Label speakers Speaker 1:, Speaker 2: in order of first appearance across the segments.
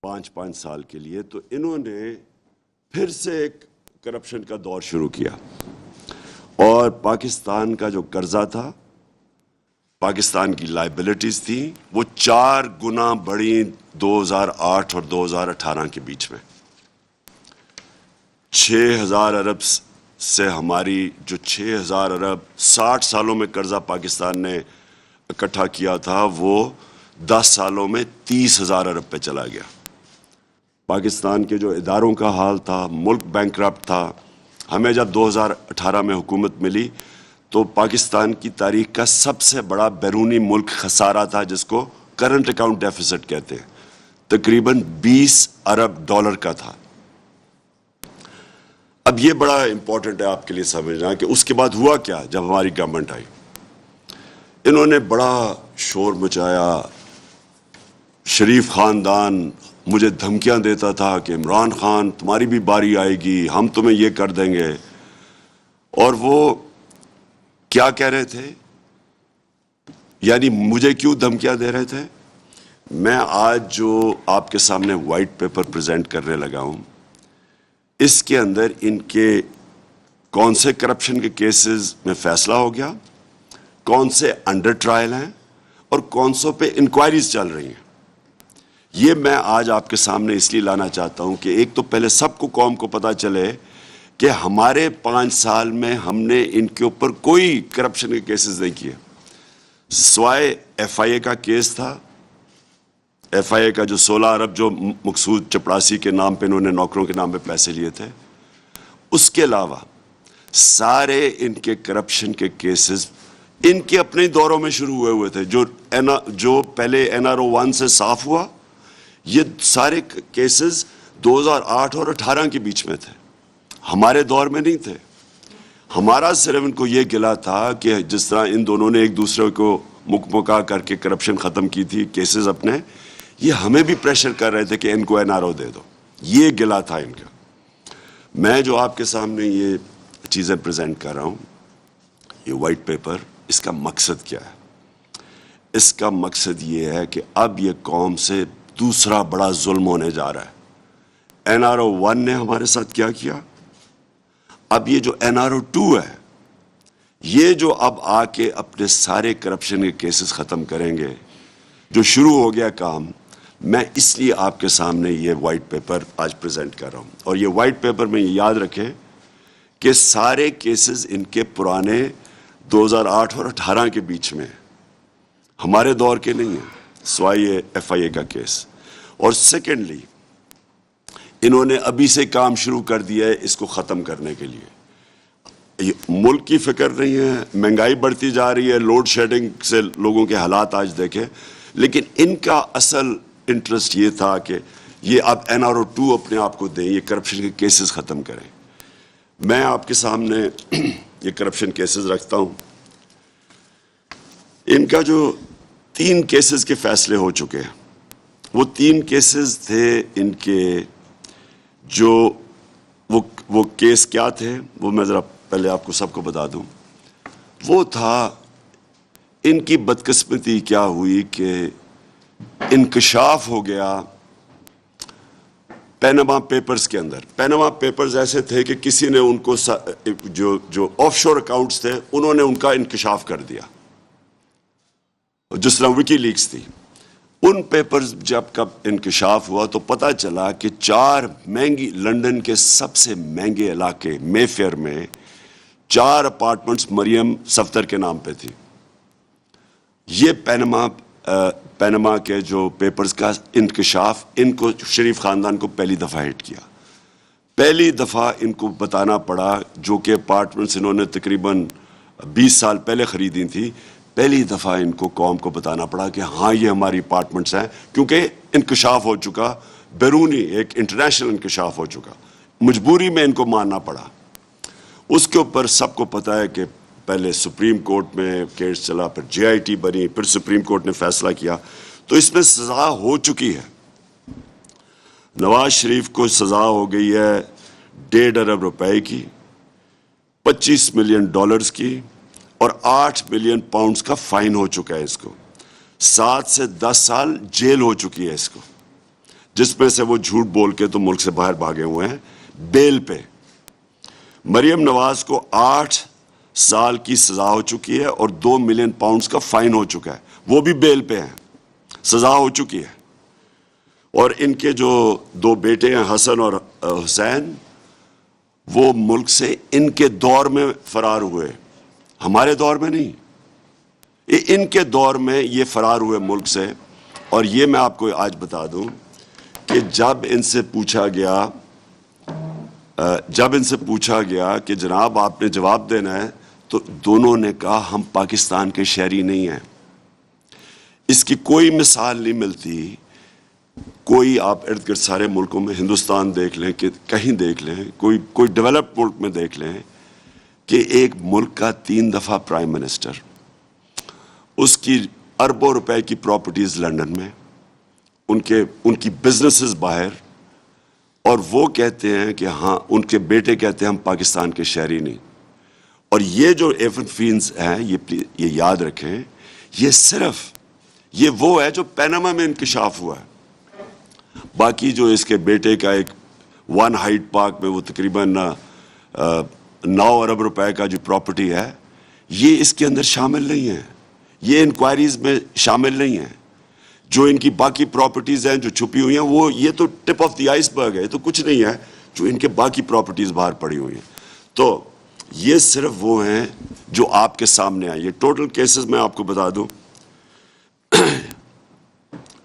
Speaker 1: 5 سال کے لیے، تو انہوں نے پھر سے ایک کرپشن کا دور شروع کیا، اور پاکستان کا جو قرضہ تھا، پاکستان کی لائبلٹیز تھی، وہ 4 گنا بڑھی 2008 اور 2018 کے بیچ میں۔ 6,000 ارب سے ہماری جو 6,000 ارب 60 سالوں میں قرضہ پاکستان نے اکٹھا کیا تھا، وہ 10 سالوں میں 30,000 ارب پہ چلا گیا۔ پاکستان کے جو اداروں کا حال تھا، ملک بینکرپٹ تھا۔ ہمیں جب 2018 میں حکومت ملی تو پاکستان کی تاریخ کا سب سے بڑا بیرونی ملک خسارہ تھا، جس کو کرنٹ اکاؤنٹ ڈیفیسٹ کہتے ہیں، تقریباً 20 ارب ڈالر کا تھا۔ اب یہ بڑا امپورٹنٹ ہے آپ کے لیے سمجھنا کہ اس کے بعد ہوا کیا جب ہماری گورنمنٹ آئی۔ انہوں نے بڑا شور مچایا، شریف خاندان مجھے دھمکیاں دیتا تھا کہ عمران خان تمہاری بھی باری آئے گی، ہم تمہیں یہ کر دیں گے۔ اور وہ کیا کہہ رہے تھے، یعنی مجھے کیوں دھمکیاں دے رہے تھے؟ میں آج جو آپ کے سامنے وائٹ پیپر پریزنٹ کرنے لگا ہوں، اس کے اندر ان کے کون سے کرپشن کے کیسز میں فیصلہ ہو گیا، کون سے انڈر ٹرائل ہیں، اور کون سوں پہ انکوائریز چل رہی ہیں۔ یہ میں آج آپ کے سامنے اس لیے لانا چاہتا ہوں کہ ایک تو پہلے سب کو قوم کو پتہ چلے کہ ہمارے 5 سال میں ہم نے ان کے اوپر کوئی کرپشن کے کیسز نہیں کیے، سوائے ایف آئی اے کا کیس تھا، ایف آئی اے کا جو 16 ارب جو مقصود چپڑاسی کے نام پہ انہوں نے نوکروں کے نام پہ پیسے لیے تھے۔ اس کے علاوہ سارے ان کے کرپشن کے کیسز ان کے اپنے دوروں میں شروع ہوئے تھے، جو پہلے NRO 1 سے صاف ہوا۔ یہ سارے کیسز 2008 اور 18 کے بیچ میں تھے، ہمارے دور میں نہیں تھے۔ ہمارا صرف ان کو یہ گلا تھا کہ جس طرح ان دونوں نے ایک دوسرے کو مکا کر کے کرپشن ختم کی تھی کیسز اپنے، یہ ہمیں بھی پریشر کر رہے تھے کہ ان کو NRO دے دو۔ یہ گلا تھا ان کا۔ میں جو آپ کے سامنے یہ چیزیں پریزنٹ کر رہا ہوں، یہ وائٹ پیپر، اس کا مقصد کیا ہے؟ اس کا مقصد یہ ہے کہ اب یہ قوم سے دوسرا بڑا ظلم ہونے جا رہا ہے۔ NRO 1 نے ہمارے ساتھ کیا کیا، اب یہ جو NRO 2 ہے، یہ جو اب آ کے اپنے سارے کرپشن کے کیسز ختم کریں گے، جو شروع ہو گیا کام۔ میں اس لیے آپ کے سامنے یہ وائٹ پیپر آج پریزنٹ کر رہا ہوں، اور یہ وائٹ پیپر میں یہ یاد رکھیں کہ سارے کیسز ان کے پرانے 2008 اور 18 کے بیچ میں، ہمارے دور کے نہیں ہیں، سوائے یہ ایف آئی اے کا کیس۔ اور سیکنڈلی، انہوں نے ابھی سے کام شروع کر دیا ہے اس کو ختم کرنے کے لیے۔ ملک کی فکر نہیں ہے، مہنگائی بڑھتی جا رہی ہے، لوڈ شیڈنگ سے لوگوں کے حالات آج دیکھیں، لیکن ان کا اصل انٹرسٹ یہ تھا کہ یہ اب NRO 2 اپنے آپ کو دیں، یہ کرپشن کے کیسز ختم کریں۔ میں آپ کے سامنے یہ کرپشن کیسز رکھتا ہوں۔ ان کا جو 3 کیسز کے فیصلے ہو چکے ہیں، وہ 3 کیسز تھے ان کے، جو وہ کیس کیا تھے وہ میں ذرا پہلے آپ کو سب کو بتا دوں۔ وہ تھا ان کی بدقسمتی کیا ہوئی کہ انکشاف ہو گیا پیناما پیپرز کے اندر۔ پیناما پیپرز ایسے تھے کہ کسی نے ان کو جو آف شور اکاؤنٹس تھے انہوں نے ان کا انکشاف کر دیا، جس طرح وکی لیکس تھی۔ ان پیپرز جب کب انکشاف ہوا تو پتہ چلا کہ 4 مہنگی لندن کے سب سے مہنگے علاقے مے فیئر میں 4 اپارٹمنٹس مریم صفدر کے نام پہ تھی۔ یہ پیناما کے جو پیپرز کا انکشاف ان کو شریف خاندان کو پہلی دفعہ ہٹ کیا۔ پہلی دفعہ ان کو بتانا پڑا، جو کہ اپارٹمنٹس انہوں نے تقریباً 20 سال پہلے خریدی تھی، پہلی دفعہ ان کو قوم کو بتانا پڑا کہ ہاں یہ ہماری اپارٹمنٹس ہیں، کیونکہ انکشاف ہو چکا، بیرونی ایک انٹرنیشنل انکشاف ہو چکا، مجبوری میں ان کو ماننا پڑا۔ اس کے اوپر سب کو پتہ ہے کہ پہلے سپریم کورٹ میں کیس چلا، پھر JIT بنی، پھر سپریم کورٹ نے فیصلہ کیا، تو اس میں سزا ہو چکی ہے۔ نواز شریف کو سزا ہو گئی ہے 1.5 ارب روپے کی، 25 ملین ڈالرز کی، اور 8 ملین پاؤنڈز کا فائن ہو چکا ہے اس کو، 7 سے 10 سال جیل ہو چکی ہے اس کو۔ جس میں سے وہ جھوٹ بول کے تو ملک سے باہر بھاگے ہوئے ہیں بیل پہ. مریم نواز کو 8 سال کی سزا ہو چکی ہے اور 2 ملین پاؤنڈز کا فائن ہو چکا ہے, وہ بھی بیل پہ ہیں, سزا ہو چکی ہے. اور ان کے جو 2 بیٹے ہیں حسن اور حسین, وہ ملک سے ان کے دور میں فرار ہوئے, ہمارے دور میں نہیں, ان کے دور میں یہ فرار ہوئے ملک سے. اور یہ میں آپ کو آج بتا دوں کہ جب ان سے پوچھا گیا کہ جناب آپ نے جواب دینا ہے, تو دونوں نے کہا ہم پاکستان کے شہری نہیں ہیں. اس کی کوئی مثال نہیں ملتی. کوئی آپ ارد گرد سارے ملکوں میں, ہندوستان دیکھ لیں, کہ کہیں دیکھ لیں, کوئی ڈیولپڈ ملک میں دیکھ لیں کہ ایک ملک کا 3 دفعہ پرائم منسٹر, اس کی اربوں روپے کی پراپرٹیز لنڈن میں, ان کی بزنسز باہر, اور وہ کہتے ہیں کہ ہاں, ان کے بیٹے کہتے ہیں ہم پاکستان کے شہری نہیں. اور یہ جو ایفن فینز ہیں, یہ یاد رکھیں, یہ وہ ہے جو پیناما میں انکشاف ہوا ہے. باقی جو اس کے بیٹے کا ایک 1 ہائیڈ پارک میں وہ تقریباً 9 ارب روپے کا جو پراپرٹی ہے, یہ اس کے اندر شامل نہیں ہے, یہ انکوائریز میں شامل نہیں ہے. جو ان کی باقی پراپرٹیز ہیں جو چھپی ہوئی ہیں, وہ یہ تو ٹپ آف دی آئس برگ ہے, یہ تو کچھ نہیں ہے جو ان کے باقی پراپرٹیز باہر پڑی ہوئی ہیں. تو یہ صرف وہ ہیں جو آپ کے سامنے آئے. یہ ٹوٹل کیسز میں آپ کو بتا دوں,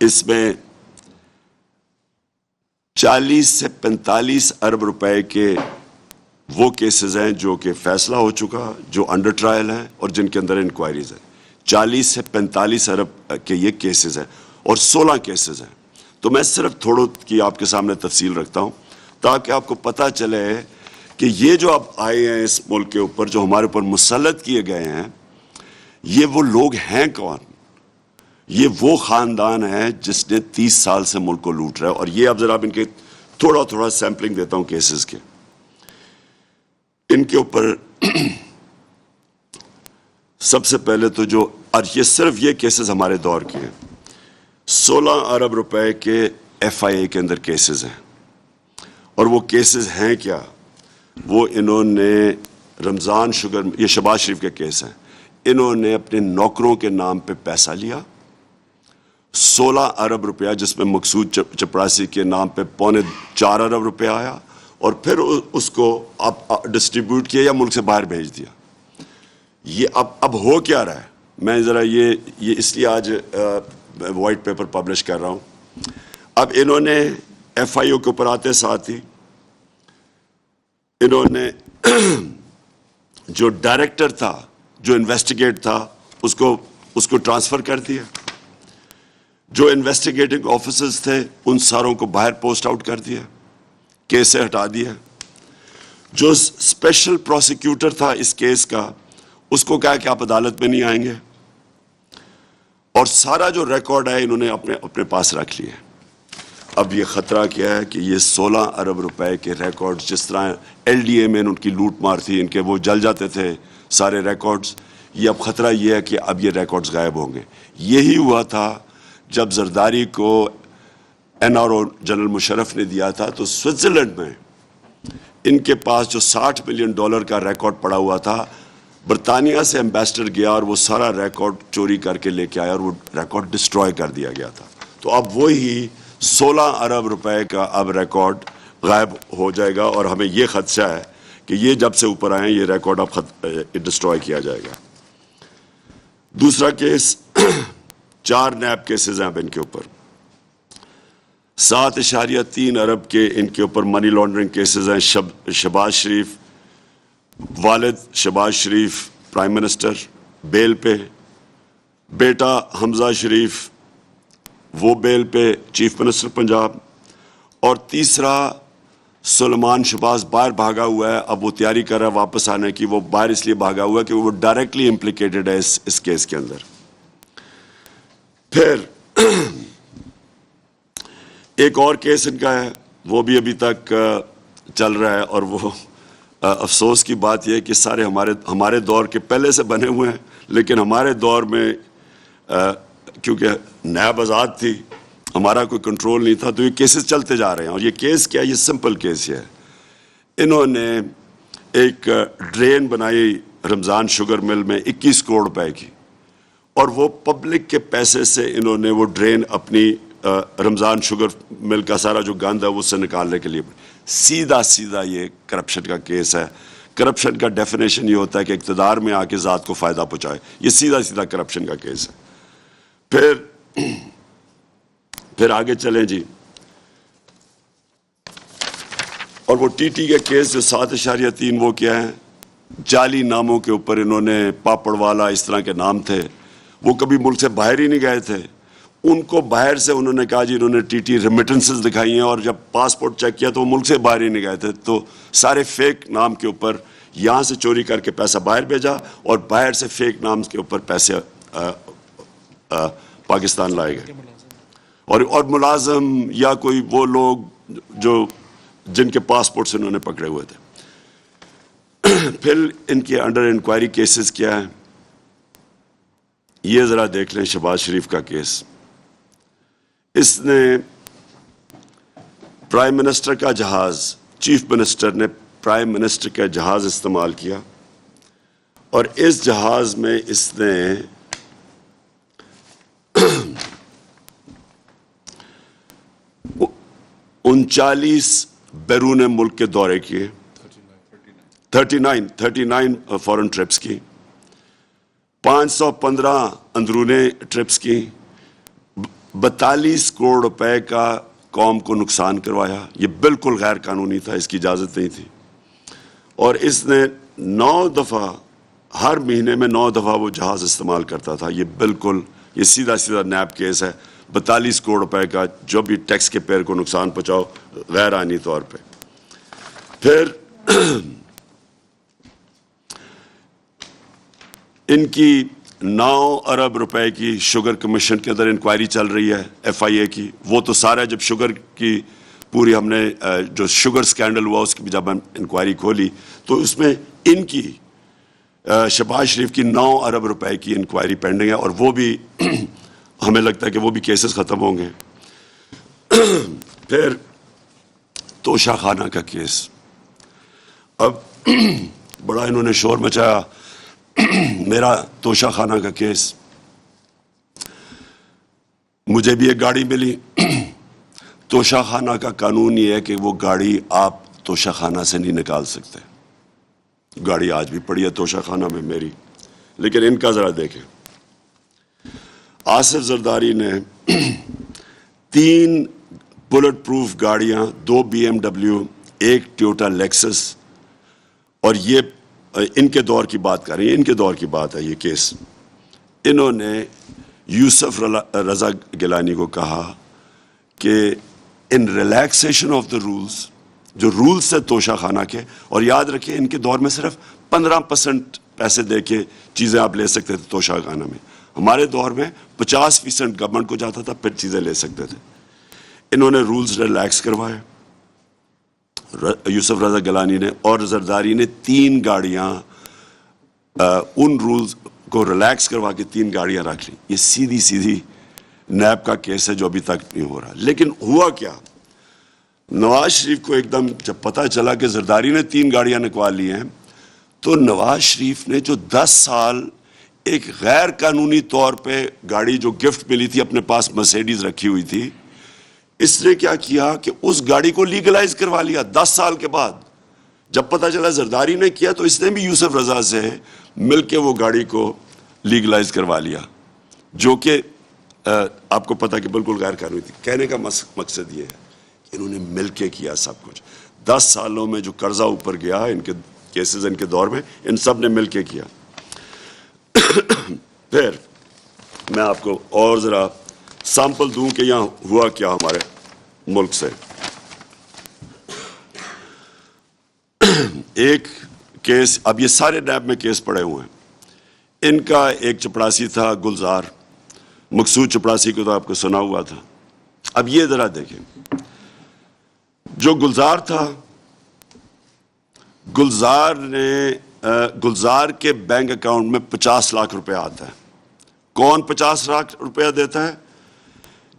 Speaker 1: اس میں 40 سے 45 ارب روپے کے وہ کیسز ہیں جو کہ فیصلہ ہو چکا, جو انڈر ٹرائل ہیں اور جن کے اندر انکوائریز ہیں. 40 سے 45 ارب کے یہ کیسز ہیں اور 16 کیسز ہیں. تو میں صرف تھوڑوں کی آپ کے سامنے تفصیل رکھتا ہوں تاکہ آپ کو پتہ چلے کہ یہ جو اب آئے ہیں اس ملک کے اوپر, جو ہمارے اوپر مسلط کیے گئے ہیں, یہ وہ لوگ ہیں کون. یہ وہ خاندان ہے جس نے 30 سال سے ملک کو لوٹ رہا ہے. اور یہ اب ذرا ان کے تھوڑا سیمپلنگ دیتا ہوں کیسز کے. ان کے اوپر سب سے پہلے تو جو, اور یہ صرف یہ کیسز ہمارے دور کے ہیں, 16 ارب روپے کے ایف آئی اے کے اندر کیسز ہیں. اور وہ کیسز ہیں کیا, وہ انہوں نے رمضان شوگر, یہ شہباز شریف کے کیس ہیں, انہوں نے اپنے نوکروں کے نام پہ پیسہ لیا 16 ارب روپیہ, جس میں مقصود چپراسی کے نام پہ 3.25 ارب روپے آیا, اور پھر اس کو ڈسٹریبیوٹ کیا یا ملک سے باہر بھیج دیا. یہ اب ہو کیا رہا ہے, میں ذرا یہ اس لیے آج وائٹ پیپر پبلش کر رہا ہوں. اب انہوں نے ایف آئی او کے اوپر آتے ساتھ ہی انہوں نے جو ڈائریکٹر تھا, جو انویسٹیگیٹ تھا, اس کو ٹرانسفر کر دیا. جو انویسٹیگیٹنگ آفیسرز تھے ان ساروں کو باہر پوسٹ آؤٹ کر دیا, کیس سے ہٹا دیا. جو اسپیشل پروسیکیوٹر تھا اس کیس کا, اس کو کہا کہ آپ عدالت میں نہیں آئیں گے, اور سارا جو ریکارڈ ہے انہوں نے اپنے پاس رکھ لیا. اب یہ خطرہ کیا ہے کہ یہ 16 ارب روپے کے ریکارڈز, جس طرح ایل ڈی اے میں ان کی لوٹ مار تھی, ان کے وہ جل جاتے تھے سارے ریکارڈز, یہ اب خطرہ یہ ہے کہ اب یہ ریکارڈز غائب ہوں گے. یہی ہوا تھا جب زرداری کو N R O general Musharraf نے دیا تھا, تو سوئٹزرلینڈ میں ان کے پاس جو $60 ملین کا ریکارڈ پڑا ہوا تھا, برطانیہ سے ایمبیسڈر گیا اور وہ سارا ریکارڈ چوری کر کے لے کے آیا, اور وہ ریکارڈ ڈسٹروائے کر دیا گیا تھا. تو اب وہی 16 ارب روپے کا اب ریکارڈ غائب ہو جائے گا, اور ہمیں یہ خدشہ ہے کہ یہ جب سے اوپر آئیں یہ ریکارڈ اب ڈسٹروائے کیا جائے گا. دوسرا کیس 4 نیب کیسز ہیں اب ان کے اوپر, 7.3 ارب کے ان کے اوپر منی لانڈرنگ کیسز ہیں. شہباز شریف, والد شہباز شریف پرائم منسٹر بیل پہ, بیٹا حمزہ شریف وہ بیل پہ چیف منسٹر پنجاب, اور تیسرا سلیمان شہباز باہر بھاگا ہوا ہے. اب وہ تیاری کر رہا ہے واپس آنے کی. وہ باہر اس لیے بھاگا ہوا ہے کہ وہ ڈائریکٹلی امپلیکیٹڈ ہے اس کیس کے اندر. پھر ایک اور کیس ان کا ہے, وہ بھی ابھی تک چل رہا ہے, اور وہ افسوس کی بات یہ ہے کہ سارے ہمارے دور کے پہلے سے بنے ہوئے ہیں, لیکن ہمارے دور میں کیونکہ نیب آزاد تھی ہمارا کوئی کنٹرول نہیں تھا، تو یہ کیسز چلتے جا رہے ہیں. اور یہ کیس کیا ہے؟ یہ سمپل کیس ہے. انہوں نے ایک ڈرین بنائی رمضان شوگر مل میں 21 کروڑ روپے کی، اور وہ پبلک کے پیسے سے انہوں نے وہ ڈرین اپنی رمضان شوگر مل کا سارا جو گند ہے اس سے نکالنے کے لیے. سیدھا یہ کرپشن کا کیس ہے. کرپشن کا ڈیفینیشن یہ ہوتا ہے کہ اقتدار میں آ کے ذات کو فائدہ پہنچائے. یہ سیدھا کرپشن کا کیس ہے. پھر آگے چلیں جی. اور وہ ٹی ٹی کے کیس جو 7.3 وہ کیا ہے؟ جعلی ناموں کے اوپر انہوں نے پاپڑ والا اس طرح کے نام تھے، وہ کبھی ملک سے باہر ہی نہیں گئے تھے. ان کو باہر سے انہوں نے کہا جی انہوں نے ٹی ٹی ریمیٹنسز دکھائی ہیں، اور جب پاسپورٹ چیک کیا تو وہ ملک سے باہر ہی نہیں گئے تھے. تو سارے فیک نام کے اوپر یہاں سے چوری کر کے پیسہ باہر بھیجا، اور باہر سے فیک نام کے اوپر پیسے پاکستان لائے گئے. اور ملازم یا کوئی وہ لوگ جو جن کے پاسپورٹ سے انہوں نے پکڑے ہوئے تھے. پھر ان کے انڈر انکوائری کیسز کیا ہے یہ ذرا دیکھ لیں. شہباز شریف کا کیس، اس نے پرائم منسٹر کا جہاز، چیف منسٹر نے پرائم منسٹر کا جہاز استعمال کیا، اور اس جہاز میں اس نے 39 بیرون ملک کے دورے کیے، 39 فورن ٹرپس کی، 515 اندرونی ٹرپس کی، 42 کروڑ روپے کا قوم کو نقصان کروایا. یہ بالکل غیر قانونی تھا، اس کی اجازت نہیں تھی. اور اس نے 9 دفعہ، ہر مہینے میں 9 دفعہ وہ جہاز استعمال کرتا تھا. یہ بالکل یہ سیدھا نیب کیس ہے. 42 کروڑ روپے کا جو بھی ٹیکس کے پیئر کو نقصان پہنچاؤ غیر آئینی طور پہ. پھر ان کی 9 ارب روپے کی شوگر کمیشن کے اندر انکوائری چل رہی ہے ایف آئی اے کی. وہ تو سارا جب شوگر کی پوری ہم نے جو شوگر سکینڈل ہوا اس کی جب ہم انکوائری کھولی تو اس میں ان کی شہباز شریف کی 9 ارب روپے کی انکوائری پینڈنگ ہے, اور وہ بھی ہمیں لگتا ہے کہ وہ بھی کیسز ختم ہوں گے. پھر توشہ خانہ کا کیس, اب بڑا انہوں نے شور مچایا میرا توشہ خانہ کا کیس. مجھے بھی ایک گاڑی ملی. توشہ خانہ کا قانون یہ ہے کہ وہ گاڑی آپ توشہ خانہ سے نہیں نکال سکتے. گاڑی آج بھی پڑی ہے توشہ خانہ میں میری. لیکن ان کا ذرا دیکھیں, آصف زرداری نے 3 بلٹ پروف گاڑیاں, 2 BMW, 1 ٹویوٹا لیکسس, اور یہ ان کے دور کی بات کر رہی ہیں, ان کے دور کی بات ہے یہ کیس. انہوں نے یوسف رضا گیلانی کو کہا کہ ان ریلیکسیشن آف دا رولز, جو رولز سے توشہ خانہ کے, اور یاد رکھیں ان کے دور میں صرف 15% پیسے دے کے چیزیں آپ لے سکتے تھے توشہ خانہ میں. ہمارے دور میں 50% گورنمنٹ کو جاتا تھا, پھر چیزیں لے سکتے تھے. انہوں نے رولز ریلیکس کروائے یوسف رضا گیلانی نے, اور زرداری نے 3 گاڑیاں ان رولز کو ریلیکس کروا کے 3 گاڑیاں رکھ لی. یہ سیدھی نیب کا کیس ہے جو ابھی تک نہیں ہو رہا. لیکن ہوا کیا, نواز شریف کو ایک دم جب پتہ چلا کہ زرداری نے 3 گاڑیاں نکوا لی ہیں, تو نواز شریف نے جو 10 سال ایک غیر قانونی طور پہ گاڑی جو گفٹ ملی تھی اپنے پاس مرسیڈیز رکھی ہوئی تھی, اس نے کیا کیا کہ اس گاڑی کو لیگلائز کروا لیا 10 سال کے بعد. جب پتہ چلا زرداری نے کیا تو اس نے بھی یوسف رضا سے مل کے وہ گاڑی کو لیگلائز کروا لیا, جو کہ آپ کو پتہ کہ بالکل غیر قانونی تھی. کہنے کا مقصد یہ ہے کہ انہوں نے مل کے کیا سب کچھ. 10 سالوں میں جو قرضہ اوپر گیا ان کے کیسز ان کے دور میں, ان سب نے مل کے کیا. پھر میں آپ کو اور ذرا سیمپل دوں کہ یہاں ہوا کیا ہمارے ملک سے. ایک کیس, اب یہ سارے نیب میں کیس پڑے ہوئے ہیں. ان کا ایک چپڑاسی تھا گلزار, مقصود چپڑاسی کو تو آپ کو سنا ہوا تھا. اب یہ ذرا دیکھیں, جو گلزار تھا, گلزار کے بینک اکاؤنٹ میں 50 لاکھ روپے آتا ہے. کون 50 لاکھ روپیہ دیتا ہے؟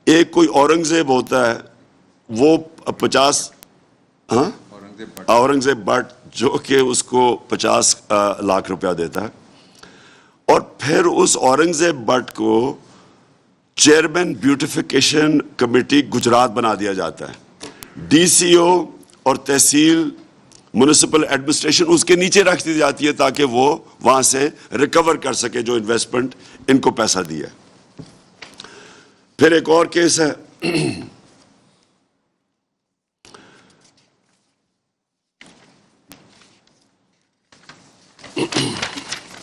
Speaker 1: ایک کوئی اورنگزیب ہوتا ہے وہ 50 اورنگزیب بٹ جو کہ اس کو 50 لاکھ روپیہ دیتا ہے، اور پھر اس اورنگزیب بٹ کو چیئرمین بیوٹیفیکیشن کمیٹی گجرات بنا دیا جاتا ہے، ڈی سی او اور تحصیل میونسپل ایڈمنسٹریشن اس کے نیچے رکھ دی جاتی ہے تاکہ وہ وہاں سے ریکور کر سکے جو انویسٹمنٹ ان کو پیسہ دیا. پھر ایک اور کیس ہے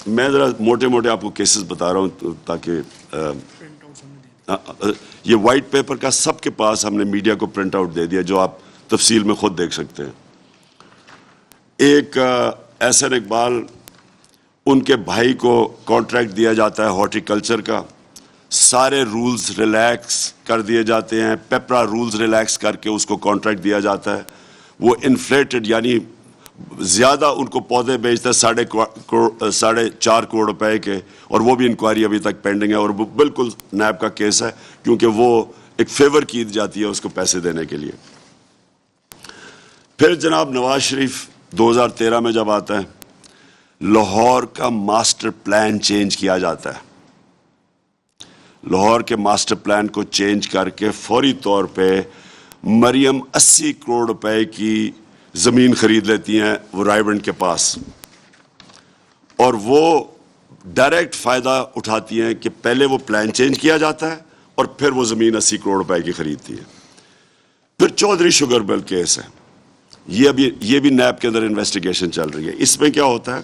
Speaker 1: میں ذرا موٹے موٹے آپ کو کیسز بتا رہا ہوں تاکہ یہ وائٹ پیپر کا سب کے پاس ہم نے میڈیا کو پرنٹ آؤٹ دے دیا جو آپ تفصیل میں خود دیکھ سکتے ہیں. ایک احسن اقبال، ان کے بھائی کو کانٹریکٹ دیا جاتا ہے ہارٹیکلچر کا، سارے رولز ریلیکس کر دیے جاتے ہیں، پیپرا رولز ریلیکس کر کے اس کو کانٹریکٹ دیا جاتا ہے. وہ انفلیٹڈ یعنی زیادہ ان کو پودے بیچتا ہے 4.5 کروڑ روپے کے، اور وہ بھی انکوائری ابھی تک پینڈنگ ہے، اور وہ بالکل نیب کا کیس ہے کیونکہ وہ ایک فیور کی جاتی ہے اس کو پیسے دینے کے لیے. پھر جناب نواز شریف 2013 میں جب آتا ہے، لاہور کا ماسٹر پلان چینج کیا جاتا ہے. لاہور کے ماسٹر پلان کو چینج کر کے فوری طور پہ مریم 80 کروڑ روپے کی زمین خرید لیتی ہیں وہ رائے بنڈ کے پاس، اور وہ ڈائریکٹ فائدہ اٹھاتی ہیں کہ پہلے وہ پلان چینج کیا جاتا ہے اور پھر وہ زمین 80 کروڑ روپے کی خریدتی ہے. پھر چودھری شوگر مل کیس ہے، یہ بھی نیب کے اندر انویسٹیگیشن چل رہی ہے. اس میں کیا ہوتا ہے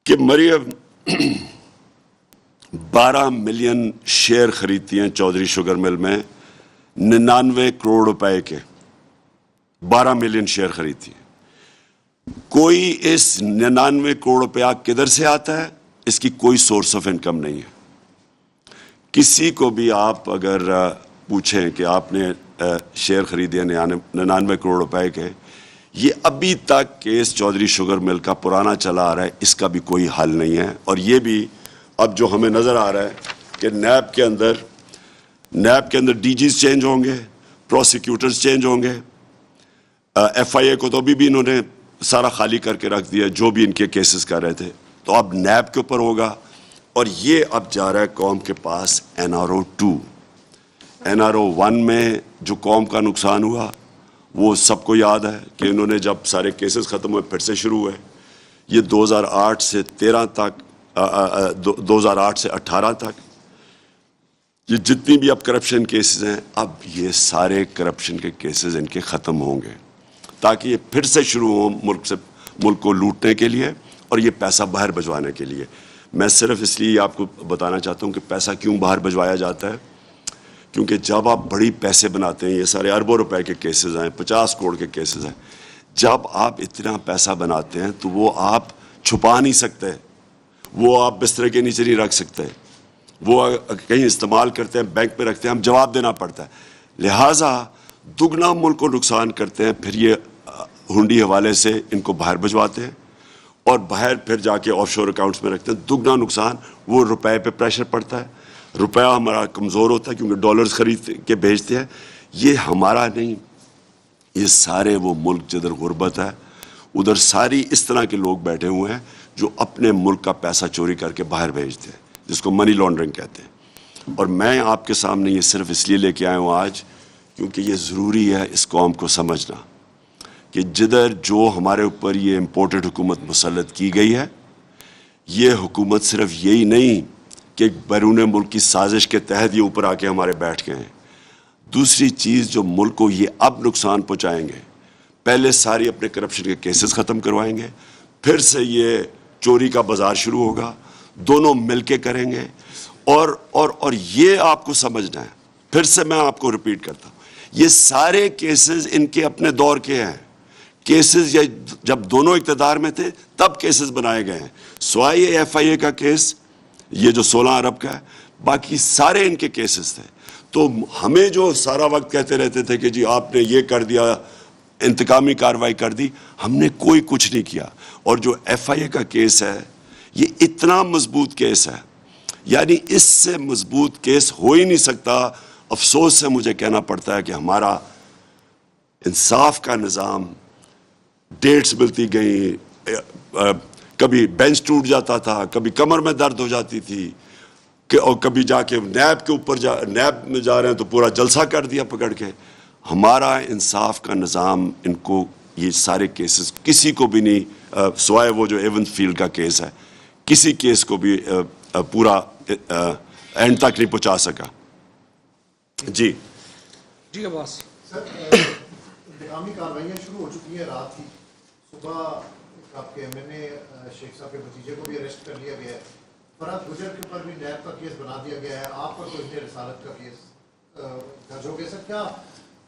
Speaker 1: کہ مریم 12 ملین شیئر خریدتی ہیں چودھری شوگر مل میں 99 کروڑ روپے کے، 12 ملین شیئر خریدتی ہے. کوئی اس 99 کروڑ روپیہ کدھر سے آتا ہے، اس کی کوئی سورس آف انکم نہیں ہے. کسی کو بھی آپ اگر پوچھیں کہ آپ نے شیئر خریدے 99 کروڑ روپے کے، یہ ابھی تک کیس چودھری شوگر مل کا پرانا چلا آ رہا ہے، اس کا بھی کوئی حل نہیں ہے. اور یہ بھی اب جو ہمیں نظر آ رہا ہے کہ نیب کے اندر ڈی جیز چینج ہوں گے، پروسیکیوٹرز چینج ہوں گے. ایف آئی اے کو تو ابھی بھی انہوں نے سارا خالی کر کے رکھ دیا جو بھی ان کے کیسز کر رہے تھے، تو اب نیب کے اوپر ہوگا. اور یہ اب جا رہا ہے قوم کے پاس NRO 2. NRO 1 میں جو قوم کا نقصان ہوا وہ سب کو یاد ہے کہ انہوں نے جب سارے کیسز ختم ہوئے پھر سے شروع ہوئے. یہ 2008 سے 13 تک 2008 سے 18 تک یہ جتنی بھی اب کرپشن کیسز ہیں، اب یہ سارے کرپشن کے کیسز ان کے ختم ہوں گے تاکہ یہ پھر سے شروع ہوں ملک کو لوٹنے کے لیے اور یہ پیسہ باہر بھجوانے کے لیے. میں صرف اس لیے آپ کو بتانا چاہتا ہوں کہ پیسہ کیوں باہر بھجوایا جاتا ہے، کیونکہ جب آپ بڑی پیسے بناتے ہیں، یہ سارے اربوں روپے کے کیسز ہیں، 50 کروڑ کے کیسز ہیں، جب آپ اتنا پیسہ بناتے ہیں تو وہ آپ چھپا نہیں سکتے، وہ آپ بستر کے نیچے نہیں رکھ سکتے، وہ کہیں استعمال کرتے ہیں، بینک پہ رکھتے ہیں، ہم جواب دینا پڑتا ہے. لہٰذا دگنا ملک کو نقصان کرتے ہیں، پھر یہ ہنڈی حوالے سے ان کو باہر بھجواتے ہیں اور باہر پھر جا کے آف شور اکاؤنٹس میں رکھتے ہیں. دگنا نقصان، وہ روپے پہ پریشر پڑتا ہے، روپیہ ہمارا کمزور ہوتا ہے کیونکہ ڈالرز خرید کے بھیجتے ہیں. یہ ہمارا نہیں، یہ سارے وہ ملک جدھر غربت ہے ادھر ساری اس طرح کے لوگ بیٹھے ہوئے ہیں جو اپنے ملک کا پیسہ چوری کر کے باہر بھیجتے ہیں، جس کو منی لانڈرنگ کہتے ہیں. اور میں آپ کے سامنے یہ صرف اس لیے لے کے آیا ہوں آج کیونکہ یہ ضروری ہے اس قوم کو سمجھنا کہ جدھر جو ہمارے اوپر یہ امپورٹڈ حکومت مسلط کی گئی ہے، یہ حکومت صرف یہی نہیں کہ بیرون ملک کی سازش کے تحت یہ اوپر آ کے ہمارے بیٹھ گئے ہیں. دوسری چیز جو ملک کو یہ اب نقصان پہنچائیں گے، پہلے ساری اپنے کرپشن کے کیسز ختم کروائیں گے، پھر سے یہ چوری کا بازار شروع ہوگا، دونوں مل کے کریں گے. اور یہ آپ کو سمجھنا ہے، پھر سے میں آپ کو ریپیٹ کرتا ہوں، یہ سارے کیسز ان کے اپنے دور کے ہیں. کیسز جب دونوں اقتدار میں تھے تب کیسز بنائے گئے ہیں، سوائے ایف آئی اے کا کیس یہ جو 16 ارب کا ہے، باقی سارے ان کے کیسز تھے. تو ہمیں جو سارا وقت کہتے رہتے تھے کہ جی آپ نے یہ کر دیا، انتقامی کارروائی کر دی، ہم نے کوئی کچھ نہیں کیا. اور جو ایف آئی اے کا کیس ہے یہ اتنا مضبوط کیس ہے، یعنی اس سے مضبوط کیس ہو ہی نہیں سکتا. افسوس سے مجھے کہنا پڑتا ہے کہ ہمارا انصاف کا نظام، ڈیٹس ملتی گئیں، کبھی بینچ ٹوٹ جاتا تھا، کبھی کمر میں درد ہو جاتی تھی، اور کبھی جا کے نیب کے اوپر نیب میں جا رہے ہیں تو پورا جلسہ کر دیا پکڑ کے. ہمارا انصاف کا نظام ان کو یہ سارے کیسز کسی کو بھی نہیں، سوائے وہ جو ایون فیلڈ کا کیس ہے، کسی کیس کو بھی پورا اینڈ تک نہیں پہنچا سکا. جی
Speaker 2: جی عباس
Speaker 3: سر، انتقامی کارروائیاں شروع ہو چکی ہیں. رات کی صبح آپ کے ایم این اے شیخ صاحب کے بھتیجے کو بھی اریسٹ کر لیا گیا ہے. فرحت گجر کے اوپر بھی نیب کا کیس بنا دیا گیا ہے. آپ پر تو ابن رسالت کا کیس درج ہو گیا. سر کیا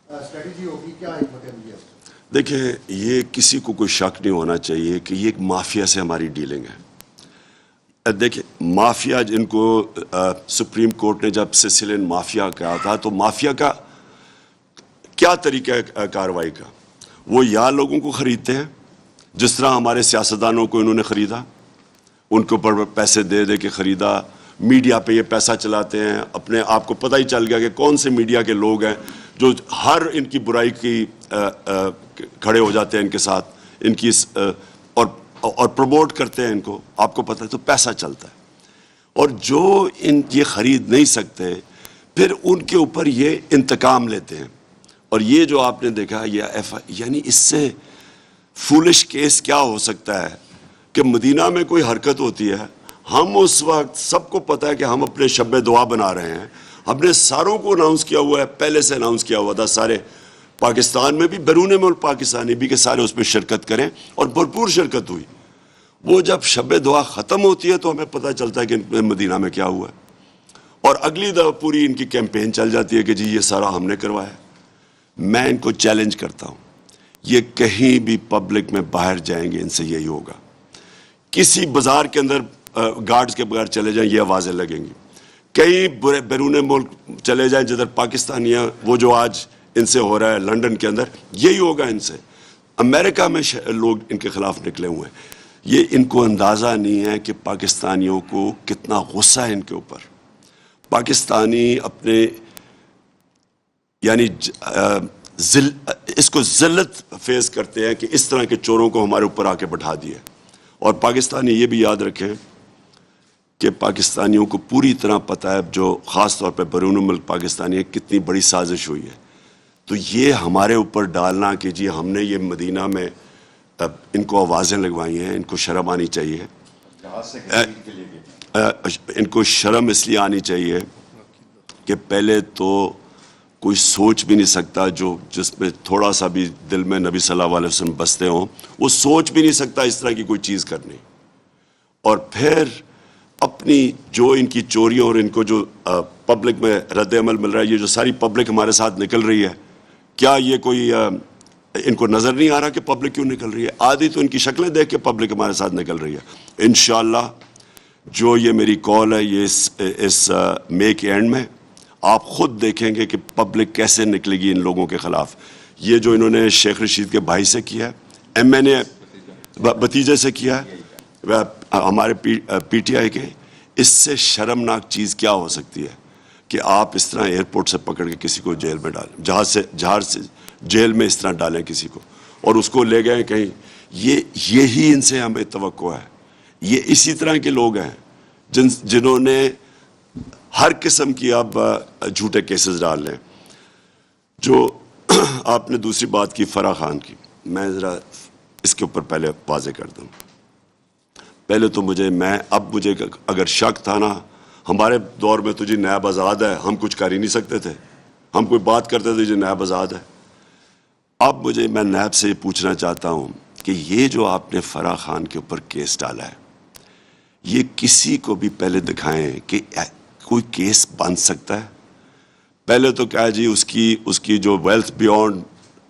Speaker 3: اسٹریٹجی ہوگی، کیا حکمت عملی ہے؟
Speaker 1: دیکھیں، یہ کسی کو کوئی شک نہیں ہونا چاہیے کہ یہ ایک مافیا سے ہماری ڈیلنگ ہے. دیکھیں، مافیا جن کو سپریم کورٹ نے جب سسیلین مافیا کہا تھا، تو مافیا کا کیا طریقہ ہے کارروائی کا؟ وہ یا لوگوں کو خریدتے ہیں، جس طرح ہمارے سیاستدانوں کو انہوں نے خریدا، ان کے اوپر پیسے دے دے کے خریدا، میڈیا پہ یہ پیسہ چلاتے ہیں. اپنے آپ کو پتہ ہی چل گیا کہ کون سے میڈیا کے لوگ ہیں جو ہر ان کی برائی کی کھڑے ہو جاتے ہیں ان کے ساتھ، ان کی اور پروموٹ کرتے ہیں ان کو. آپ کو پتہ ہے، تو پیسہ چلتا ہے. اور جو یہ خرید نہیں سکتے، پھر ان کے اوپر یہ انتقام لیتے ہیں. اور یہ جو آپ نے دیکھا، یہ یعنی اس سے فولش کیس کیا ہو سکتا ہے کہ مدینہ میں کوئی حرکت ہوتی ہے، ہم اس وقت سب کو پتہ ہے کہ ہم اپنے شب دعا بنا رہے ہیں. ہم نے ساروں کو اناؤنس کیا ہوا ہے، پہلے سے اناؤنس کیا ہوا تھا، سارے پاکستان میں بھی، بیرون ملک پاکستانی بھی، کہ سارے اس میں شرکت کریں، اور بھرپور شرکت ہوئی. وہ جب شب دعا ختم ہوتی ہے تو ہمیں پتہ چلتا ہے کہ مدینہ میں کیا ہوا ہے، اور اگلی دفعہ پوری ان کی کیمپین چل جاتی ہے کہ جی یہ سارا ہم نے کروایا. میں ان کو چیلنج کرتا ہوں، یہ کہیں بھی پبلک میں باہر جائیں گے ان سے یہی ہوگا. کسی بازار کے اندر گارڈز کے بغیر چلے جائیں، یہ آوازیں لگیں گی. کئی بیرون ملک چلے جائیں جدھر پاکستانیاں، وہ جو آج ان سے ہو رہا ہے لنڈن کے اندر، یہی ہوگا ان سے. امریکہ میں لوگ ان کے خلاف نکلے ہوئے ہیں. یہ ان کو اندازہ نہیں ہے کہ پاکستانیوں کو کتنا غصہ ہے ان کے اوپر. پاکستانی اپنے یعنی اس کو ذلت فیس کرتے ہیں کہ اس طرح کے چوروں کو ہمارے اوپر آ کے بٹھا دیا. اور پاکستانی یہ بھی یاد رکھیں کہ پاکستانیوں کو پوری طرح پتہ ہے، جو خاص طور پہ بیرون ملک پاکستانی ہے، کتنی بڑی سازش ہوئی ہے. تو یہ ہمارے اوپر ڈالنا کہ جی ہم نے یہ مدینہ میں ان کو آوازیں لگوائی ہیں، ان کو شرم آنی چاہیے. ان کو شرم اس لیے آنی چاہیے کہ پہلے تو کوئی سوچ بھی نہیں سکتا، جس میں تھوڑا سا بھی دل میں نبی صلی اللہ علیہ وسلم بستے ہوں، وہ سوچ بھی نہیں سکتا اس طرح کی کوئی چیز کرنی. اور پھر اپنی جو ان کی چوریوں اور ان کو جو پبلک میں رد عمل مل رہا ہے، یہ جو ساری پبلک ہمارے ساتھ نکل رہی ہے، کیا یہ کوئی ان کو نظر نہیں آ رہا کہ پبلک کیوں نکل رہی ہے؟ آدھی تو ان کی شکلیں دیکھ کے پبلک ہمارے ساتھ نکل رہی ہے. انشاءاللہ جو یہ میری کال ہے، یہ اس مئی کے اینڈ میں آپ خود دیکھیں گے کہ پبلک کیسے نکلے گی ان لوگوں کے خلاف. یہ جو انہوں نے شیخ رشید کے بھائی سے کیا ہے، ایم این اے بھتیجے سے کیا ہے، ہمارے پی ٹی آئی کے، اس سے شرمناک چیز کیا ہو سکتی ہے کہ آپ اس طرح ایئرپورٹ سے پکڑ کے کسی کو جیل میں ڈالیں، جہاز سے جیل میں اس طرح ڈالیں کسی کو، اور اس کو لے گئے کہیں. یہی ان سے ہمیں توقع ہے. یہ اسی طرح کے لوگ ہیں جنہوں نے ہر قسم کی اب جھوٹے کیسز ڈال لیں. جو آپ نے دوسری بات کی فرح خان کی، میں ذرا اس کے اوپر پہلے واضح کر دوں. پہلے تو مجھے اگر شک تھا نا، ہمارے دور میں تو جی نیب آزاد ہے، ہم کچھ کر ہی نہیں سکتے تھے، ہم کوئی بات کرتے تھے جی نیب آزاد ہے. اب میں نیب سے یہ پوچھنا چاہتا ہوں کہ یہ جو آپ نے فرح خان کے اوپر کیس ڈالا ہے، یہ کسی کو بھی پہلے دکھائیں کہ کوئی کیس بن سکتا ہے. پہلے تو کہا جی اس کی جو wealth beyond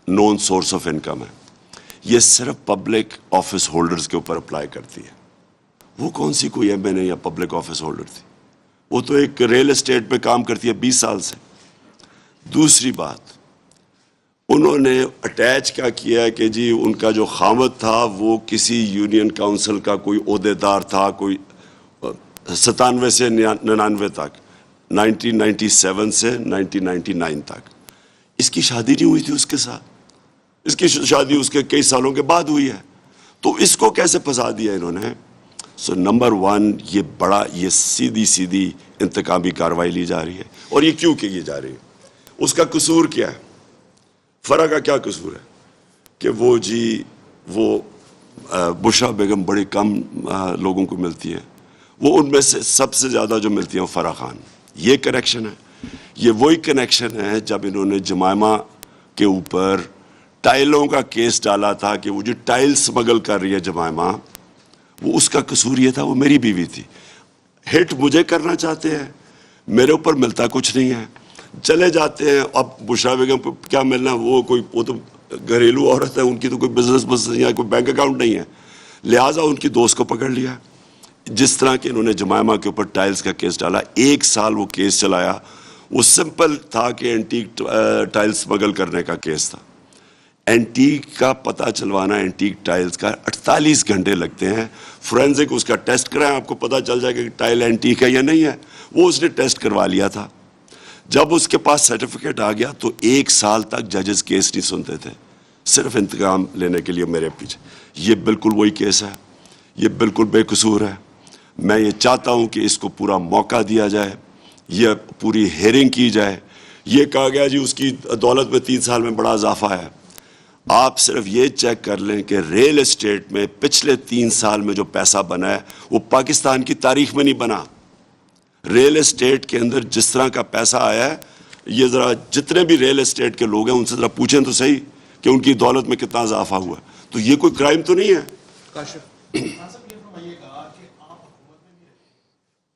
Speaker 1: known source of income ہے، یہ صرف پبلک آفس ہولڈرز کے اوپر اپلائی کرتی ہے. وہ کون سی کوئی ایم این اے یا پبلک آفس ہولڈر تھی؟ وہ تو ایک ریل اسٹیٹ پہ کام کرتی ہے 20 سال سے. دوسری بات، انہوں نے اٹیچ کیا ہے کہ جی ان کا جو خامد تھا وہ کسی یونین کاؤنسل کا کوئی عہدیدار تھا، کوئی 97 سے 99 تک, 1997 سے 1999 تک اس کی شادی نہیں ہوئی تھی اس کے ساتھ. اس کی شادی اس کے کئی سالوں کے بعد ہوئی ہے. تو اس کو کیسے پھنسا دیا انہوں نے؟ سو نمبر 1, یہ سیدھی انتقامی کاروائی لی جا رہی ہے. اور یہ کیوں کی جا رہی ہے؟ اس کا قصور کیا ہے؟ فرح کا کیا قصور ہے کہ وہ بشرا بیگم بڑی کم لوگوں کو ملتی ہیں, وہ ان میں سے سب سے زیادہ جو ملتی ہیں وہ فرح خان. یہ کنیکشن ہے. یہ وہی کنیکشن ہے جب انہوں نے جمائمہ کے اوپر ٹائلوں کا کیس ڈالا تھا کہ وہ جو ٹائل سمگل کر رہی ہے جمائمہ, وہ اس کا قصور یہ تھا, وہ میری بیوی تھی. ہٹ مجھے کرنا چاہتے ہیں, میرے اوپر ملتا کچھ نہیں ہے, چلے جاتے ہیں. اب بشرا بیگم کو کیا ملنا؟ وہ تو گھریلو عورت ہے, ان کی تو کوئی بزنس یا کوئی بینک اکاؤنٹ نہیں ہے. لہٰذا ان کی دوست کو پکڑ لیا. جس طرح کہ انہوں نے جمائمہ کے اوپر ٹائلز کا کیس ڈالا, 1 سال وہ کیس چلایا. وہ سمپل تھا کہ اینٹیک ٹائل سمگل کرنے کا کیس تھا. اینٹیک کا پتہ چلوانا, اینٹیک ٹائلز کا 48 گھنٹے لگتے ہیں. فورینزک اس کا ٹیسٹ کرائیں, آپ کو پتہ چل جائے کہ ٹائل اینٹیک ہے یا نہیں ہے. وہ اس نے ٹیسٹ کروا لیا تھا. جب اس کے پاس سرٹیفکیٹ آ گیا تو 1 سال تک ججز کیس نہیں سنتے تھے, صرف انتقام لینے کے لیے میرے پیچھے. یہ بالکل وہی کیس ہے, یہ بالکل بے قصور ہے. میں یہ چاہتا ہوں کہ اس کو پورا موقع دیا جائے, یہ پوری ہیئرنگ کی جائے. یہ کہا گیا جی اس کی دولت میں 3 سال میں بڑا اضافہ ہے. آپ صرف یہ چیک کر لیں کہ ریل اسٹیٹ میں پچھلے 3 سال میں جو پیسہ بنا ہے وہ پاکستان کی تاریخ میں نہیں بنا. ریل اسٹیٹ کے اندر جس طرح کا پیسہ آیا ہے, یہ ذرا جتنے بھی ریل اسٹیٹ کے لوگ ہیں ان سے ذرا پوچھیں تو صحیح کہ ان کی دولت میں کتنا اضافہ ہوا ہے. تو یہ کوئی کرائم تو نہیں ہے.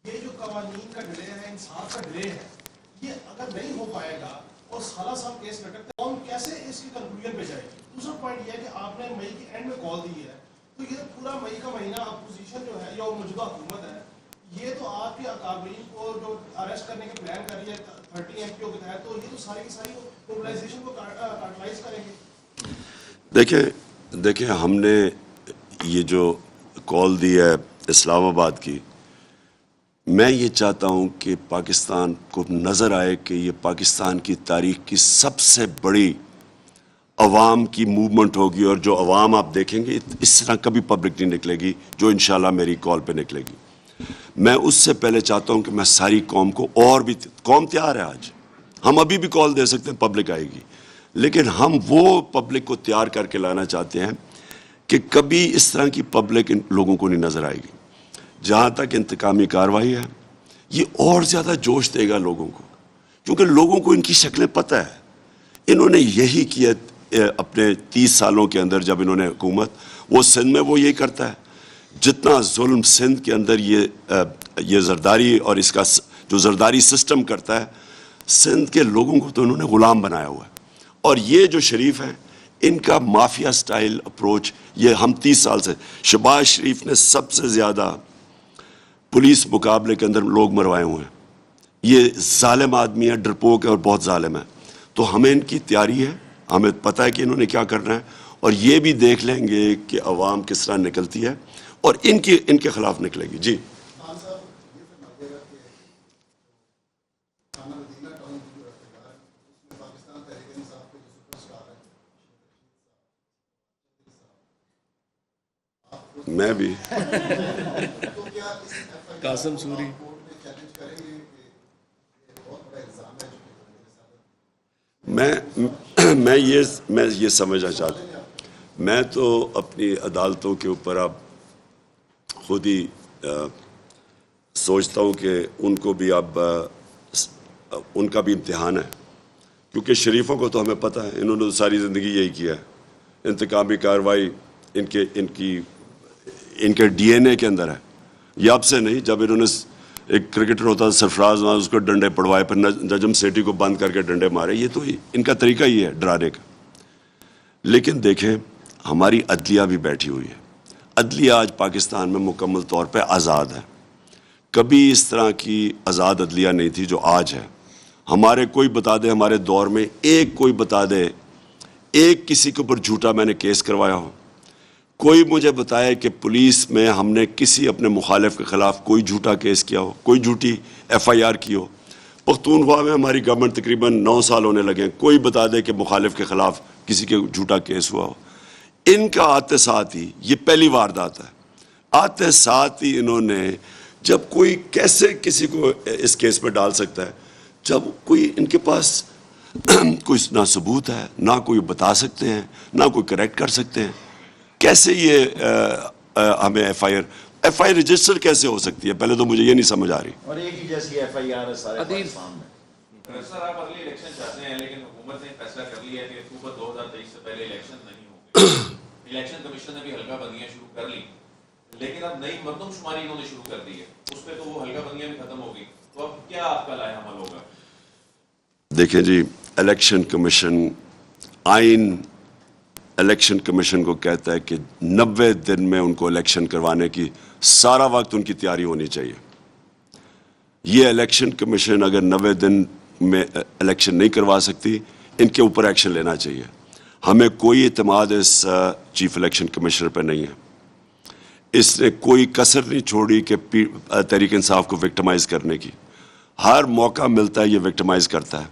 Speaker 2: یہ جو قوانین کا ڈلے ہے, انصاف کا ڈلے ہے, یہ اگر نہیں ہو پائے گا اور سالہ سال کیس لٹکتا ہے, قوم کیسے اس کی کنکلوژن پہ جائے گی؟ دوسرا پوائنٹ یہ ہے کہ آپ نے مئی کی اینڈ میں کال دی ہے, تو یہ پورا مئی کا مہینہ اپوزیشن جو ہے یا موجودہ حکومت ہے, یہ تو آپ کے اکابرین کو جو اریسٹ کرنے کے پلان کر رہی ہے 30 MPO کے تحت, تو یہ تو ساری کی ساری موبلائزیشن کو کارٹلائز کریں گے.
Speaker 1: دیکھیں ہم نے یہ جو کال دی ہے اسلام آباد کی, میں یہ چاہتا ہوں کہ پاکستان کو نظر آئے کہ یہ پاکستان کی تاریخ کی سب سے بڑی عوام کی موومنٹ ہوگی, اور جو عوام آپ دیکھیں گے اس طرح کبھی پبلک نہیں نکلے گی جو انشاءاللہ میری کال پہ نکلے گی. میں اس سے پہلے چاہتا ہوں کہ میں ساری قوم کو, اور بھی قوم تیار ہے آج, ہم ابھی بھی کال دے سکتے ہیں, پبلک آئے گی, لیکن ہم وہ پبلک کو تیار کر کے لانا چاہتے ہیں کہ کبھی اس طرح کی پبلک ان لوگوں کو نہیں نظر آئے گی. جہاں تک انتقامی کارروائی ہے, یہ اور زیادہ جوش دے گا لوگوں کو, کیونکہ لوگوں کو ان کی شکلیں پتہ ہے. انہوں نے یہی کیا اپنے 30 سالوں کے اندر جب انہوں نے حکومت, وہ سندھ میں وہ یہی کرتا ہے. جتنا ظلم سندھ کے اندر یہ زرداری اور اس کا جو زرداری سسٹم کرتا ہے, سندھ کے لوگوں کو تو انہوں نے غلام بنایا ہوا ہے. اور یہ جو شریف ہیں, ان کا مافیا سٹائل اپروچ, یہ ہم 30 سال سے, شہباز شریف نے سب سے زیادہ پولیس مقابلے کے اندر لوگ مروائے ہوئے ہیں. یہ ظالم آدمی ہے, ڈرپوک ہے اور بہت ظالم ہے. تو ہمیں ان کی تیاری ہے, ہمیں پتہ ہے کہ انہوں نے کیا کرنا ہے, اور یہ بھی دیکھ لیں گے کہ عوام کس طرح نکلتی ہے اور ان کے خلاف نکلے گی. جی میں بھی
Speaker 4: قاسم سوری
Speaker 1: میں یہ سمجھنا چاہتا ہوں, میں تو اپنی عدالتوں کے اوپر اب خود ہی سوچتا ہوں کہ ان کو بھی اب ان کا بھی امتحان ہے, کیونکہ شریفوں کو تو ہمیں پتہ ہے انہوں نے ساری زندگی یہی کیا ہے. انتقامی کارروائی ان کے ڈی این اے کے اندر ہے. یہ اب سے نہیں, جب انہوں نے ایک کرکٹر ہوتا سرفراز نواز, اس کو ڈنڈے پڑوائے, پھر نجم سیٹھی کو بند کر کے ڈنڈے مارے, یہ تو ان کا طریقہ ہی ہے ڈرانے کا. لیکن دیکھیں ہماری عدلیہ بھی بیٹھی ہوئی ہے. عدلیہ آج پاکستان میں مکمل طور پہ آزاد ہے. کبھی اس طرح کی آزاد عدلیہ نہیں تھی جو آج ہے. ہمارے کوئی بتا دے, ہمارے دور میں کوئی بتا دے, ایک کسی کے اوپر جھوٹا میں نے کیس کروایا ہو, کوئی مجھے بتائے کہ پولیس میں ہم نے کسی اپنے مخالف کے خلاف کوئی جھوٹا کیس کیا ہو, کوئی جھوٹی ایف آئی آر کی ہو. پختونخوا میں ہماری گورنمنٹ تقریباً 9 سال ہونے لگے ہیں, کوئی بتا دے کہ مخالف کے خلاف کسی کے جھوٹا کیس ہوا ہو. ان کا آتے ساتھ ہی, یہ پہلی واردات ہے, آتے ساتھ ہی انہوں نے, جب کوئی کیسے کسی کو اس کیس پہ ڈال سکتا ہے جب کوئی ان کے پاس کوئی نہ ثبوت ہے, نہ کوئی بتا سکتے ہیں, نہ کوئی کریکٹ کر سکتے ہیں, کیسے یہ ہمیں ایف آئی آر رجسٹر کیسے ہو سکتی ہے؟ پہلے تو مجھے یہ نہیں سمجھ آ رہی.
Speaker 3: اور ایک ہی جیسی ایف آئی آر ہے سارے پاکستان میں.
Speaker 4: سر آپ اگلی الیکشن چاہتے ہیں لیکن حکومت نے فیصلہ کر لیا ہے کہ اکتوبر 2023 سے پہلے الیکشن نہیں ہوگی. الیکشن کمیشن نے بھی حلقہ بندیاں شروع کر لی, لیکن اب نئی مردم شماری انہوں نے شروع کر دی ہے, اس پہ تو وہ حلقہ بندیاں بھی ختم ہوگی. تو اب کیا آپ کا لائحہ عمل ہوگا؟
Speaker 1: دیکھیں جی, الیکشن کمیشن, آئین الیکشن کمیشن کو کہتا ہے کہ 90 دن میں ان کو الیکشن کروانے کی سارا وقت ان کی تیاری ہونی چاہیے. یہ الیکشن کمیشن اگر 90 دن میں الیکشن نہیں کروا سکتی, ان کے اوپر ایکشن لینا چاہیے. ہمیں کوئی اعتماد اس چیف الیکشن کمشنر پہ نہیں ہے. اس نے کوئی کسر نہیں چھوڑی کہ تحریک انصاف کو وکٹمائز کرنے کی. ہر موقع ملتا ہے یہ وکٹمائز کرتا ہے.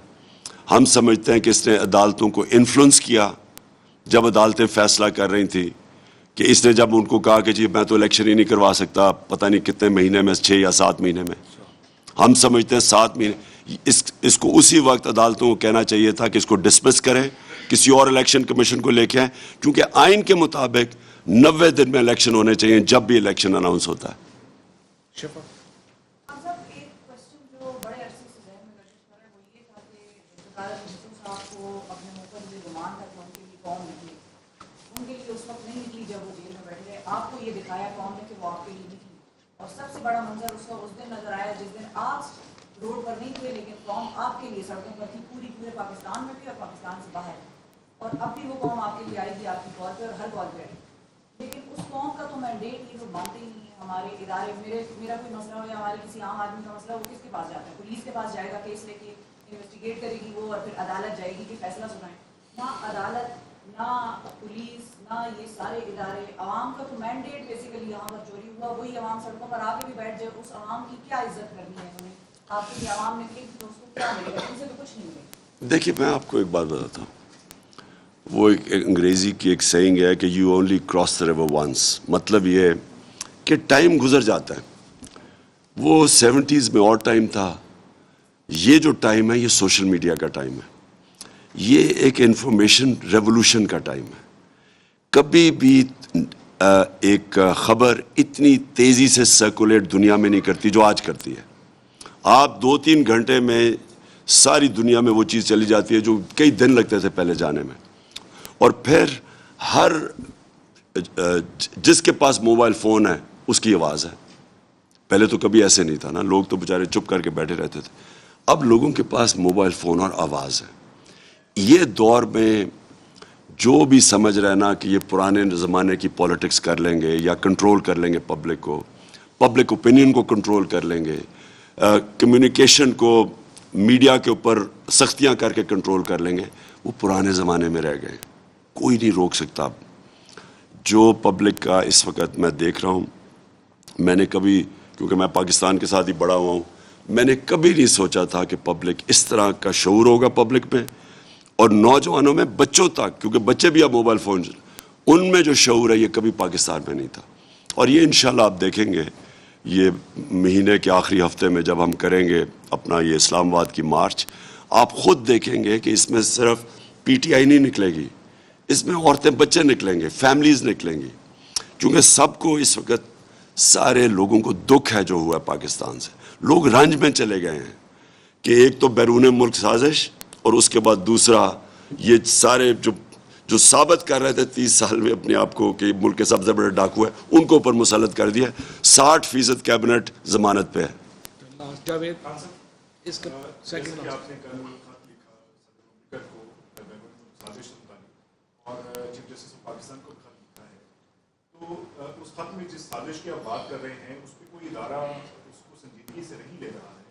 Speaker 1: ہم سمجھتے ہیں کہ اس نے عدالتوں کو انفلوئنس کیا. جب عدالتیں فیصلہ کر رہی تھیں کہ اس نے جب ان کو کہا کہ جی میں تو الیکشن ہی نہیں کروا سکتا, پتہ نہیں کتنے مہینے میں, 6 یا 7 مہینے میں, ہم سمجھتے ہیں 7 مہینے, اس کو اسی وقت عدالتوں کو کہنا چاہیے تھا کہ اس کو ڈسمس کریں, کسی اور الیکشن کمیشن کو لے کے آئیں, کیونکہ آئین کے مطابق 90 دن میں الیکشن ہونے چاہیے جب بھی الیکشن اناؤنس ہوتا ہے.
Speaker 5: آپ کو یہ دکھایا قوم نے کہ وہ آپ کے لیے نہیں تھی, اور سب سے بڑا منظر اس کا اس دن نظر آیا جس دن آپ روڈ پر نہیں تھے لیکن قوم آپ کے لیے سڑکوں پر تھی, پورے پاکستان میں بھی اور پاکستان سے باہر. اور اب بھی وہ قوم آپ کے لیے آئے گی, آپ کی کال پہ اور ہر کال پہ آئے گی. لیکن اس قوم کا تو مینڈیٹ یہ لوگ مانتے ہی نہیں ہیں. ہمارے ادارے, میرا کوئی مسئلہ ہو یا ہمارے کسی عام آدمی کا مسئلہ, وہ کس کے پاس جاتا ہے؟ پولیس کے پاس جائے گا, کیس لے کے انویسٹیگیٹ کرے گی وہ, اور پھر عدالت جائے گی کہ فیصلہ سنائیں. نہ عدالت, نہ پولیس, نہ یہ سارے ادارے. عوام کا تو مینڈیٹ بیسیکلی یہاں پر چوری ہوا, وہی عوام سڑکوں پر آ کے بھی بیٹھ جائے. اس عوام کی کیا عزت کرنی ہے انہیں؟ آپ کے لیے عوام نے کلک تو اس کو کیا ملے گا؟ ان سے تو کچھ نہیں ملے گا.
Speaker 1: دیکھیے میں آپ کو ایک بات بتاتا ہوں, وہ ایک انگریزی کی ایک سیئنگ ہے کہ you only cross the river once. مطلب یہ ہے کہ ٹائم گزر جاتا ہے. وہ 70s میں اور ٹائم تھا, یہ جو ٹائم ہے یہ سوشل میڈیا کا ٹائم ہے, یہ ایک انفارمیشن ریولوشن کا ٹائم ہے. کبھی بھی ایک خبر اتنی تیزی سے سرکولیٹ دنیا میں نہیں کرتی جو آج کرتی ہے. آپ 2-3 گھنٹے میں ساری دنیا میں وہ چیز چلی جاتی ہے جو کئی دن لگتے تھے پہلے جانے میں. اور پھر ہر جس کے پاس موبائل فون ہے اس کی آواز ہے. پہلے تو کبھی ایسے نہیں تھا نا, لوگ تو بیچارے چپ کر کے بیٹھے رہتے تھے. اب لوگوں کے پاس موبائل فون اور آواز ہے. یہ دور میں جو بھی سمجھ رہے نا کہ یہ پرانے زمانے کی پولیٹکس کر لیں گے یا کنٹرول کر لیں گے پبلک کو, پبلک اوپینین کو کنٹرول کر لیں گے, کمیونیکیشن کو میڈیا کے اوپر سختیاں کر کے کنٹرول کر لیں گے, وہ پرانے زمانے میں رہ گئے. کوئی نہیں روک سکتا. جو پبلک کا اس وقت میں دیکھ رہا ہوں, میں نے کبھی, کیونکہ میں پاکستان کے ساتھ ہی بڑا ہوا ہوں, میں نے کبھی نہیں سوچا تھا کہ پبلک اس طرح کا شعور ہوگا پبلک میں, اور نوجوانوں میں, بچوں تک, کیونکہ بچے بھی اب موبائل فون, ان میں جو شعور ہے یہ کبھی پاکستان میں نہیں تھا. اور یہ انشاءاللہ آپ دیکھیں گے, یہ مہینے کے آخری ہفتے میں جب ہم کریں گے اپنا یہ اسلام آباد کی مارچ, آپ خود دیکھیں گے کہ اس میں صرف پی ٹی آئی نہیں نکلے گی, اس میں عورتیں بچے نکلیں گے, فیملیز نکلیں گی. کیونکہ سب کو اس وقت, سارے لوگوں کو دکھ ہے جو ہوا ہے پاکستان سے. لوگ رنج میں چلے گئے ہیں کہ ایک تو بیرون ملک سازش, اور اس کے بعد دوسرا یہ سارے جو ثابت کر رہے تھے 30 سال میں اپنے آپ کو کہ ملک کے سب سے بڑے ڈاکو ہے, ان کو اوپر مسلط کر دیا. 60% کیبنٹ ضمانت پہ ہے.
Speaker 6: اس خط میں جس سازش کی آپ بات کر رہے ہیں اس پہ کوئی ادارہ اس کو سنجیدگی سے نہیں لے رہا ہے,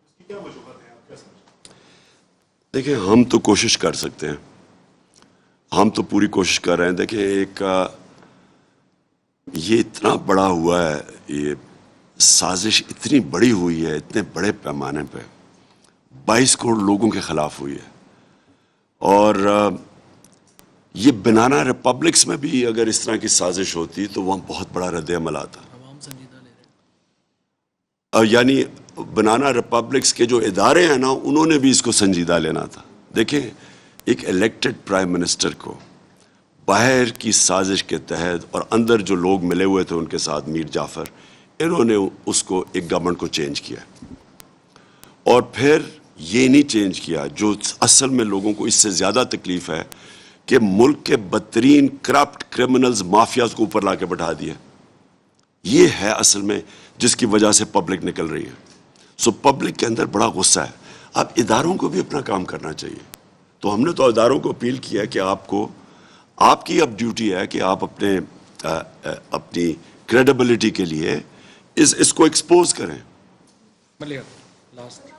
Speaker 6: اس کی کیا وجوہات ہیں, آپ کیا سمجھتے ہیں؟
Speaker 1: دیکھیں ہم تو کوشش کر سکتے ہیں, ہم تو پوری کوشش کر رہے ہیں. دیکھیں ایک یہ اتنا بڑا ہوا ہے, یہ سازش اتنی بڑی ہوئی ہے, اتنے بڑے پیمانے پہ 22 کروڑ لوگوں کے خلاف ہوئی ہے. اور یہ بنانا ریپبلکس میں بھی اگر اس طرح کی سازش ہوتی تو وہاں بہت بڑا رد عمل آتا. یعنی بنانا ریپبلکس کے جو ادارے ہیں نا, انہوں نے بھی اس کو سنجیدہ لینا تھا. دیکھیں, ایک الیکٹڈ پرائم منسٹر کو باہر کی سازش کے تحت اور اندر جو لوگ ملے ہوئے تھے ان کے ساتھ, میر جعفر, انہوں نے اس کو ایک گورنمنٹ کو چینج کیا. اور پھر یہ نہیں چینج کیا جو اصل میں لوگوں کو اس سے زیادہ تکلیف ہے کہ ملک کے بدترین کرپٹ کرمنلز, مافیاز کو اوپر لا کے بٹھا دیا. یہ ہے اصل میں جس کی وجہ سے پبلک نکل رہی ہے. سو پبلک کے اندر بڑا غصہ ہے. اب اداروں کو بھی اپنا کام کرنا چاہیے. تو ہم نے تو اداروں کو اپیل کیا کہ آپ کی اب ڈیوٹی ہے کہ آپ اپنی کریڈیبلٹی کے لیے اس کو ایکسپوز کریں.
Speaker 7: ملیہ لاسٹ